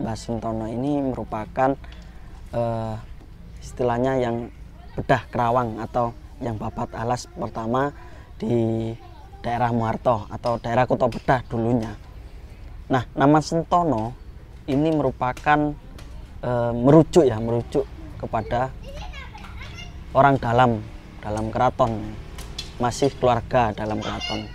Mbah Sentono ini merupakan istilahnya yang bedah kerawang atau yang babat alas pertama di daerah Muharto atau daerah Kota Bedah dulunya. Nah, nama Sentono ini merupakan merujuk kepada orang dalam keraton, masih keluarga dalam keraton.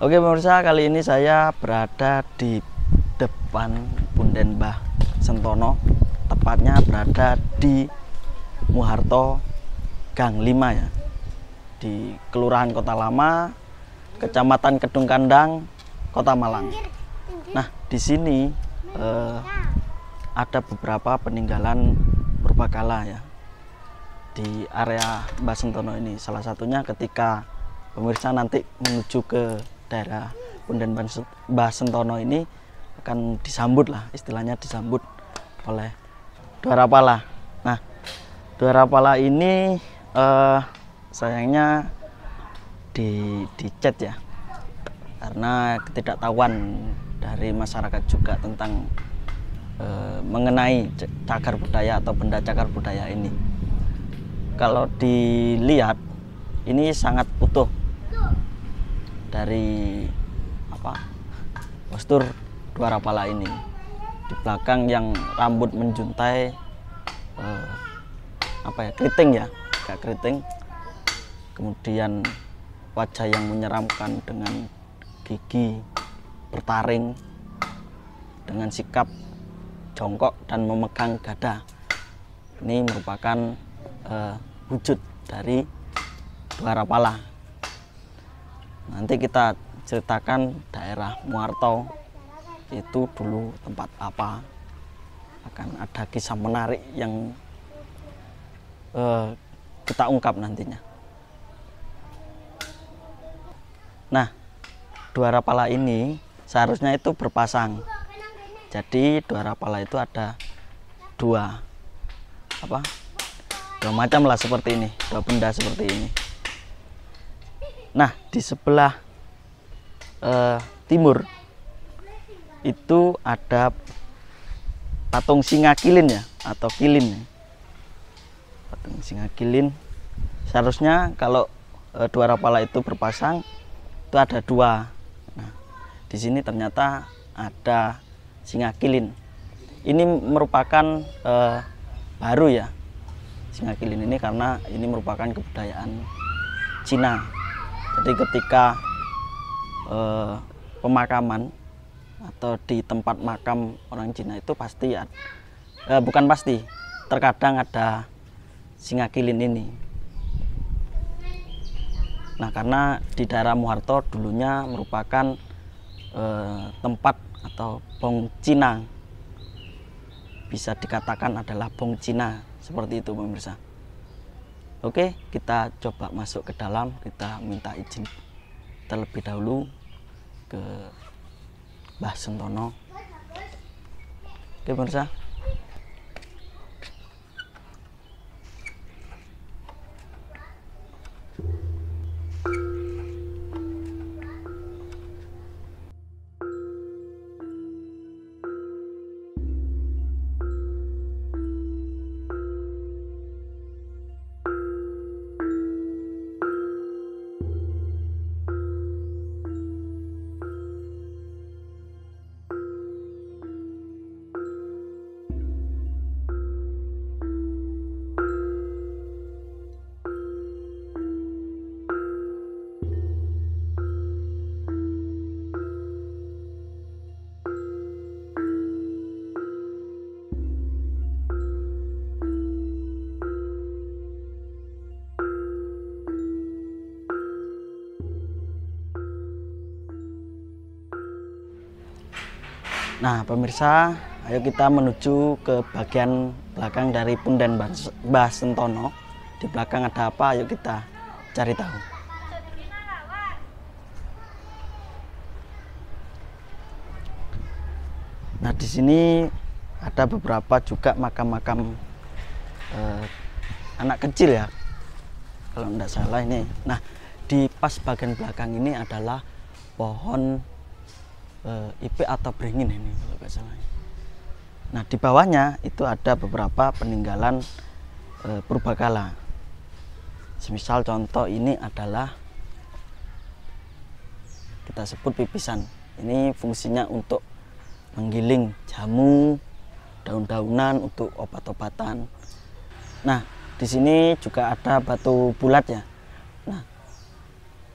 Oke pemirsa, kali ini saya berada di depan Punden Mbah Sentono, tepatnya berada di Muharto Gang 5 ya, di Kelurahan Kota Lama, Kecamatan Kedung Kandang, Kota Malang. Nah, di sini ada beberapa peninggalan purbakala ya di area Mbah Sentono ini. Salah satunya ketika pemirsa nanti menuju ke daerah Punden Mbah Sentono ini akan disambut lah, istilahnya disambut oleh Dwarapala. Nah, Dwarapala ini sayangnya dicet ya, karena ketidaktahuan dari masyarakat juga tentang mengenai cagar budaya atau benda cagar budaya ini. Kalau dilihat ini sangat utuh dari postur Dwarapala ini. Di belakang yang rambut menjuntai keriting ya, agak keriting. Kemudian wajah yang menyeramkan dengan gigi bertaring, dengan sikap jongkok dan memegang gada. Ini merupakan wujud dari Dwarapala. Nanti kita ceritakan daerah Muharto itu dulu tempat apa, akan ada kisah menarik yang kita ungkap nantinya. Nah, Dwarapala ini seharusnya itu berpasang. Jadi Dwarapala itu ada dua macam lah, seperti ini, dua benda seperti ini. Nah, di sebelah timur itu ada patung singa kilin ya, atau kilin. Patung singa kilin. Seharusnya kalau Dwarapala itu berpasang itu ada dua. Nah, di sini ternyata ada singa kilin. Ini merupakan baru ya, singa kilin ini, karena ini merupakan kebudayaan Cina. Jadi ketika pemakaman atau di tempat makam orang Cina itu pasti bukan pasti, terkadang ada singa kilin ini. Nah, karena di daerah Muharto dulunya merupakan tempat atau bong Cina, bisa dikatakan adalah bong Cina, seperti itu pemirsa. Oke, kita coba masuk ke dalam, kita minta izin terlebih dahulu ke Mbah Sentono. Oke pemirsa. Nah pemirsa, ayo kita menuju ke bagian belakang dari Punden Mbah Sentono. Di belakang ada apa? Ayo kita cari tahu. Nah di sini ada beberapa juga makam-makam anak kecil ya, kalau tidak salah ini. Nah di pas bagian belakang ini adalah pohon ipek atau beringin ini kalau nggak salah. Nah di bawahnya itu ada beberapa peninggalan purbakala. Semisal contoh ini adalah kita sebut pipisan. Ini fungsinya untuk menggiling jamu, daun-daunan untuk obat-obatan. Nah di sini juga ada batu bulat ya. Nah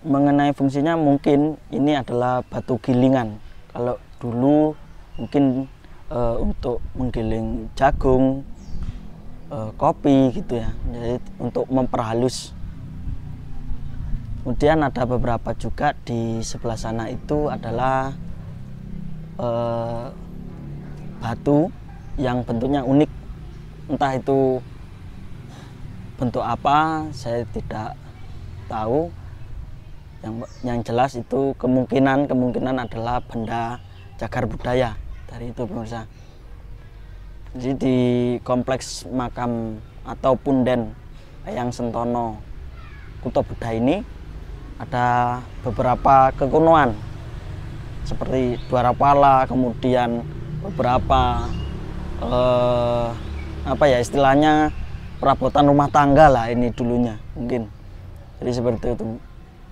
mengenai fungsinya mungkin ini adalah batu gilingan. Kalau dulu mungkin untuk menggiling jagung, kopi gitu ya, jadi untuk memperhalus. Kemudian ada beberapa juga di sebelah sana itu adalah batu yang bentuknya unik, entah itu bentuk apa saya tidak tahu. Yang jelas itu kemungkinan adalah benda cagar budaya dari itu pemirsa. Jadi di kompleks makam atau Punden Eyang Sentono Kutobeda ini ada beberapa kekunoan seperti Dwarapala, kemudian beberapa apa ya istilahnya perabotan rumah tangga lah ini dulunya mungkin. Jadi seperti itu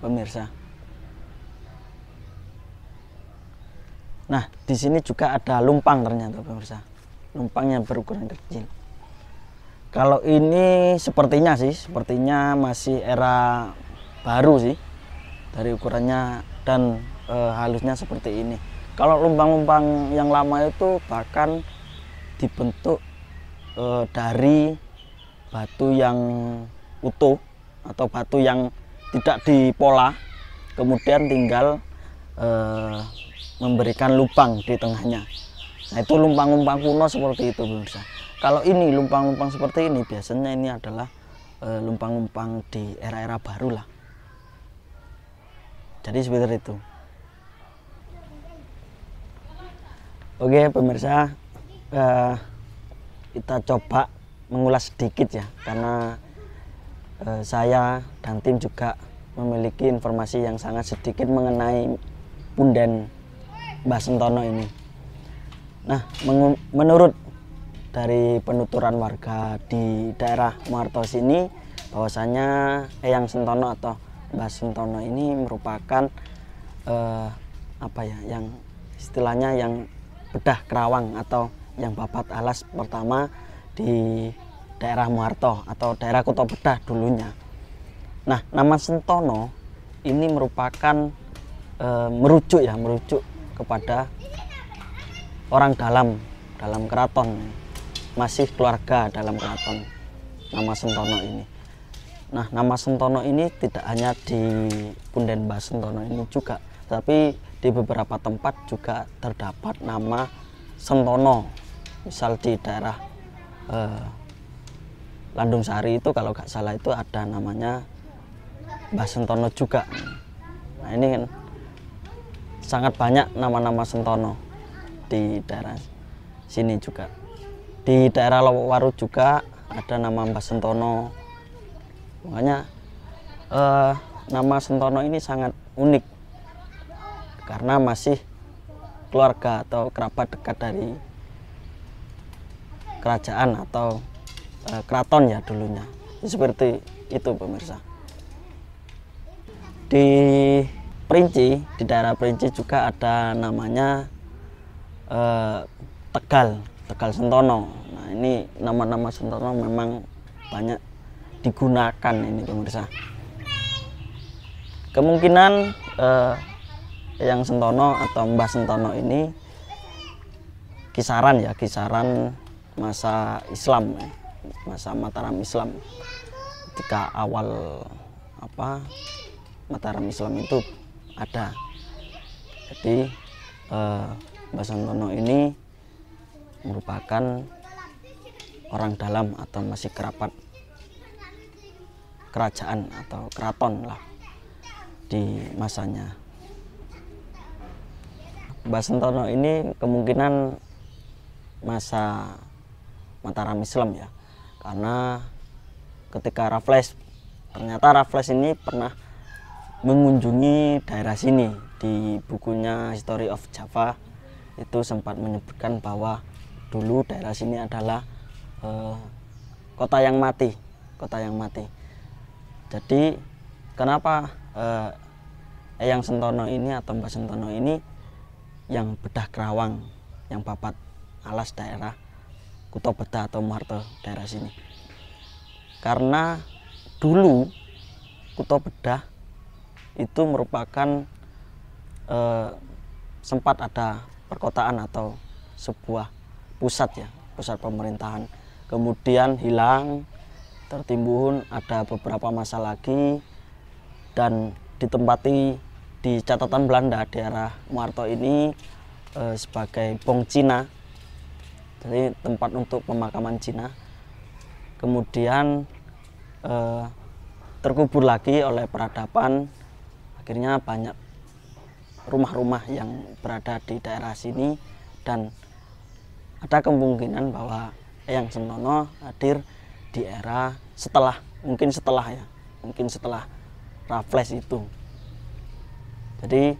pemirsa. Nah di sini juga ada lumpang ternyata pemirsa, lumpang yang berukuran kecil. Kalau ini sepertinya masih era baru sih dari ukurannya dan halusnya seperti ini. Kalau lumpang-lumpang yang lama itu bahkan dibentuk dari batu yang utuh atau batu yang tidak dipola, kemudian tinggal memberikan lubang di tengahnya. Nah itu lumpang-lumpang kuno seperti itu pemirsa. Kalau ini lumpang-lumpang seperti ini biasanya ini adalah lumpang-lumpang di era-era baru lah. Jadi seperti itu. Oke pemirsa, kita coba mengulas sedikit ya, karena saya dan tim juga memiliki informasi yang sangat sedikit mengenai Punden Mbah Sentono ini. Nah menurut dari penuturan warga di daerah Muarto sini, bahwasanya Eyang Sentono atau Mbah Sentono ini merupakan apa ya, yang istilahnya yang bedah kerawang atau yang babat alas pertama di daerah Muarto atau daerah Kutobeda dulunya. Nah nama Sentono ini merupakan merujuk kepada orang dalam keraton, masih keluarga dalam keraton nama Sentono ini. Nah nama Sentono ini tidak hanya di Punden Mbah Sentono ini juga, tapi di beberapa tempat juga terdapat nama Sentono. Misal di daerah Landung Sari itu kalau nggak salah itu ada namanya Mbah Sentono juga. Nah ini kan sangat banyak nama-nama Sentono di daerah sini juga. Di daerah Lowowaru juga ada nama Mbah Sentono. Makanya nama Sentono ini sangat unik karena masih keluarga atau kerabat dekat dari kerajaan atau keraton ya dulunya. Seperti itu pemirsa. Di Perinci, di daerah Perinci juga ada namanya Tegal Sentono. Nah ini nama-nama Sentono memang banyak digunakan ini pemirsa. Kemungkinan Eyang Sentono atau Mbah Sentono ini kisaran masa Islam, masa Mataram Islam, ketika awal Mataram Islam itu ada. Jadi Mbah Santono ini merupakan orang dalam atau masih kerabat kerajaan atau keraton lah di masanya. Mbah Santono ini kemungkinan masa Mataram Islam ya, karena ketika Raffles, ternyata Raffles ini pernah mengunjungi daerah sini. Di bukunya History of Java itu sempat menyebutkan bahwa dulu daerah sini adalah kota yang mati. Jadi kenapa Eyang Sentono ini atau Mbah Sentono ini yang bedah Kerawang, yang babat alas daerah Kuto Bedah atau Muarto daerah sini? Karena dulu Kuto Bedah itu merupakan sempat ada perkotaan atau sebuah pusat ya, pusat pemerintahan. Kemudian hilang, tertimbun ada beberapa masa lagi, dan ditempati di catatan Belanda daerah Muarto ini sebagai Bong Cina, jadi tempat untuk pemakaman Cina. Kemudian terkubur lagi oleh peradaban, akhirnya banyak rumah-rumah yang berada di daerah sini, dan ada kemungkinan bahwa Eyang Sentono hadir di era mungkin setelah Raffles itu. Jadi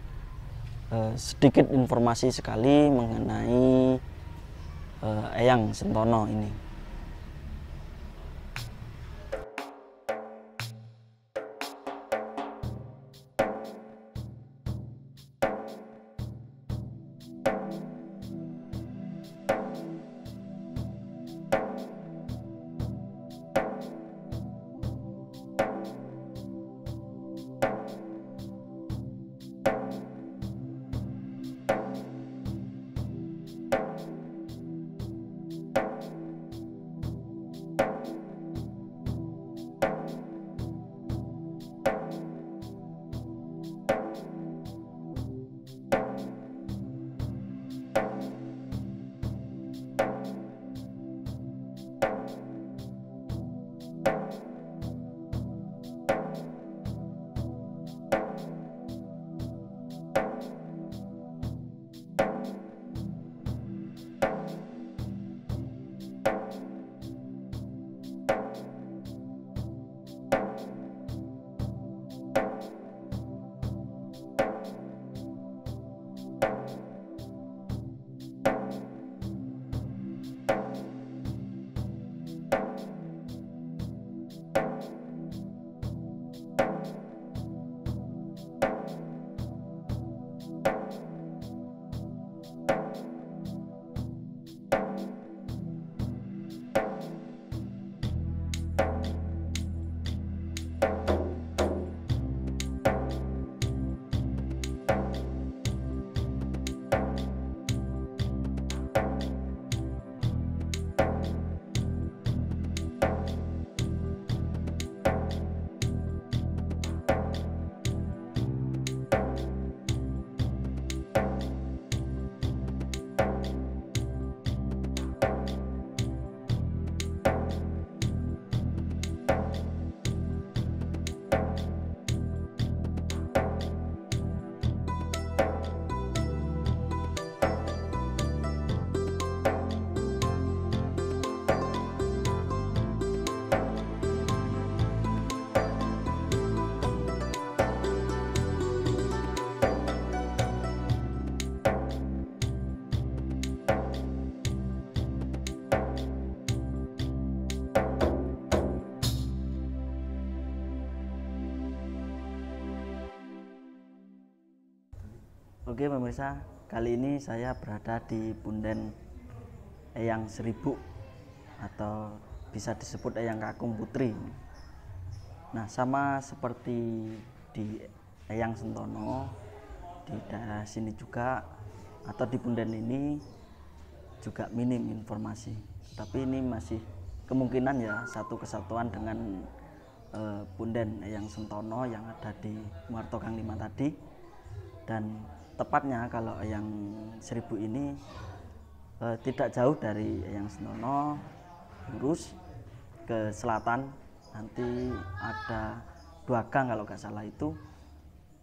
sedikit informasi sekali mengenai Eyang Sentono ini. Oke pemirsa, kali ini saya berada di Punden Eyang Seribu atau bisa disebut Eyang Kakung Putri. Nah, sama seperti di Eyang Sentono, di daerah sini juga atau di Punden ini juga minim informasi. Tapi ini masih kemungkinan ya satu kesatuan dengan Punden Eyang Sentono yang ada di Muarto Kang Lima tadi. Dan tepatnya kalau Eyang Seribu ini tidak jauh dari Eyang Sentono, lurus ke selatan, nanti ada 2 gang kalau nggak salah itu,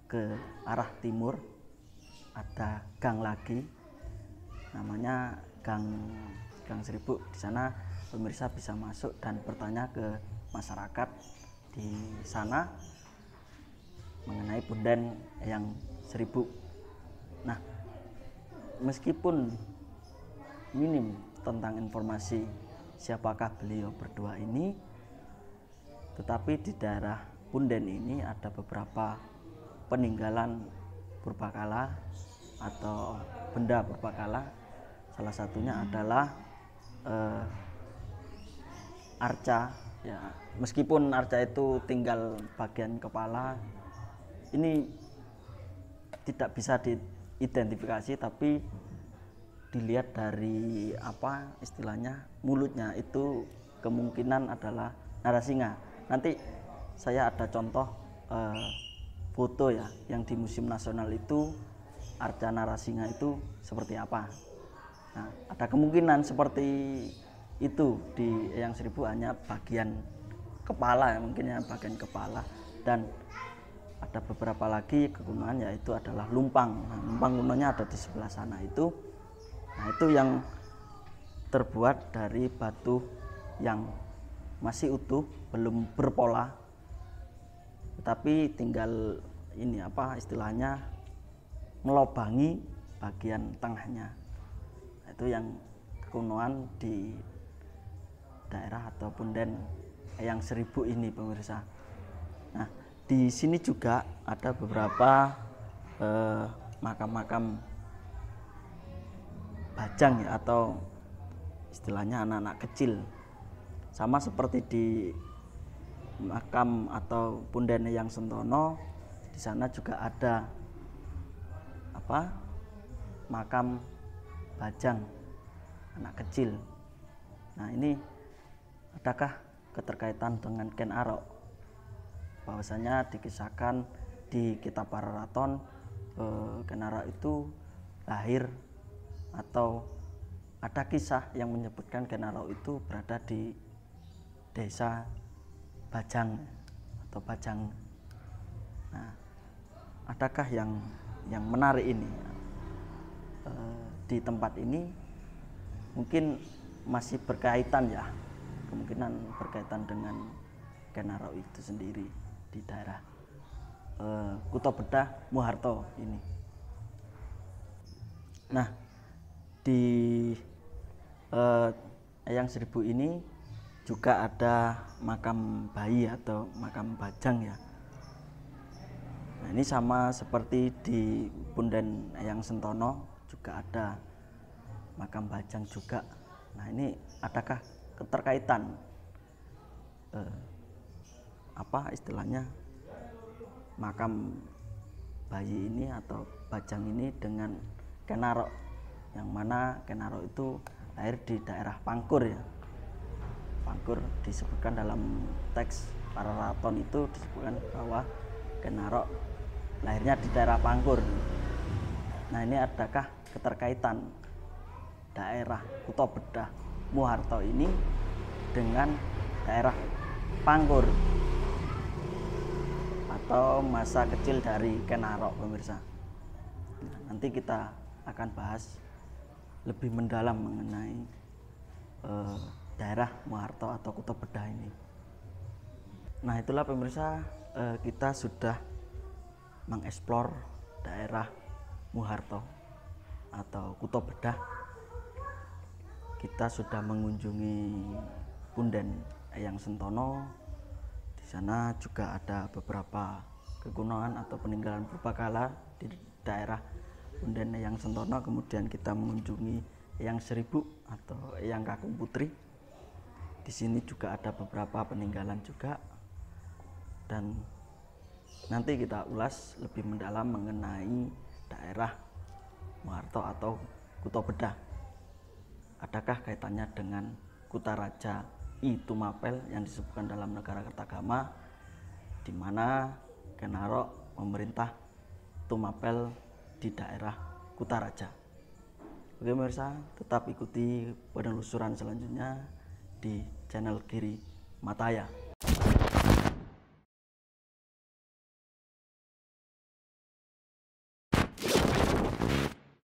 ke arah timur ada gang lagi namanya Gang Seribu. Di sana pemirsa bisa masuk dan bertanya ke masyarakat di sana mengenai punden Eyang Seribu. Nah, meskipun minim tentang informasi siapakah beliau berdua ini, tetapi di daerah punden ini ada beberapa peninggalan purbakala atau benda purbakala. Salah satunya adalah arca ya. Meskipun arca itu tinggal bagian kepala, ini tidak bisa diidentifikasi, tapi dilihat dari apa istilahnya, mulutnya itu kemungkinan adalah Narasinga. Nanti saya ada contoh foto ya, yang di Museum Nasional itu arca Narasinga itu seperti apa. Nah, ada kemungkinan seperti itu di Eyang Seribu, hanya bagian kepala ya, mungkin ya bagian kepala. Dan ada beberapa lagi kegunaan, yaitu adalah lumpang. Nah, lumpang kunonya ada di sebelah sana itu. Nah, itu yang terbuat dari batu yang masih utuh, belum berpola, tetapi tinggal ini apa istilahnya, melobangi bagian tengahnya. Nah, itu yang kekunoan di daerah atau punden Eyang Seribu ini, pemirsa. Nah, di sini juga ada beberapa makam-makam bajang ya, atau istilahnya anak-anak kecil. Sama seperti di makam atau punden Eyang Sentono, di sana juga ada apa, makam bajang anak kecil. Nah, ini adakah keterkaitan dengan Ken Arok? Bahwasanya dikisahkan di kitab Pararaton, Ken Arok itu lahir, atau ada kisah yang menyebutkan Ken Arok itu berada di desa Bajang atau Bajang. Nah, adakah yang menarik ini di tempat ini? Mungkin masih berkaitan ya, kemungkinan berkaitan dengan Ken Arok itu sendiri di daerah Kuto Bedah Muharto ini. Nah, di Eyang Seribu ini juga ada makam bayi atau makam bajang ya. Nah, ini sama seperti di punden Eyang Sentono juga ada makam bajang juga. Nah, ini adakah keterkaitan apa istilahnya, makam bayi ini atau bajang ini dengan Ken Arok, yang mana Ken Arok itu lahir di daerah Pangkur ya. Pangkur disebutkan dalam teks Pararaton, itu disebutkan bahwa Ken Arok lahirnya di daerah Pangkur. Nah, ini adakah keterkaitan daerah Kuto Bedah Muharto ini dengan daerah Pangkur atau masa kecil dari Ken Arok, pemirsa? Nah, nanti kita akan bahas lebih mendalam mengenai daerah Muharto atau Kuto Bedah ini. Nah, itulah pemirsa, kita sudah mengeksplor daerah Muharto atau Kuto Bedah. Kita sudah mengunjungi punden Eyang Sentono. Di sana juga ada beberapa kegunaan atau peninggalan purbakala di daerah punden Eyang Sentono. Kemudian kita mengunjungi Eyang Seribu atau Eyang Kakung Putri. Di sini juga ada beberapa peninggalan juga, dan nanti kita ulas lebih mendalam mengenai daerah Muharto atau Kuto Bedah. Adakah kaitannya dengan Kutaraja I Tumapel yang disebutkan dalam Negara Kertagama, di mana Ken Arok memerintah Tumapel di daerah Kutaraja. Oke pemirsa, tetap ikuti penelusuran selanjutnya di channel Giri Mataya.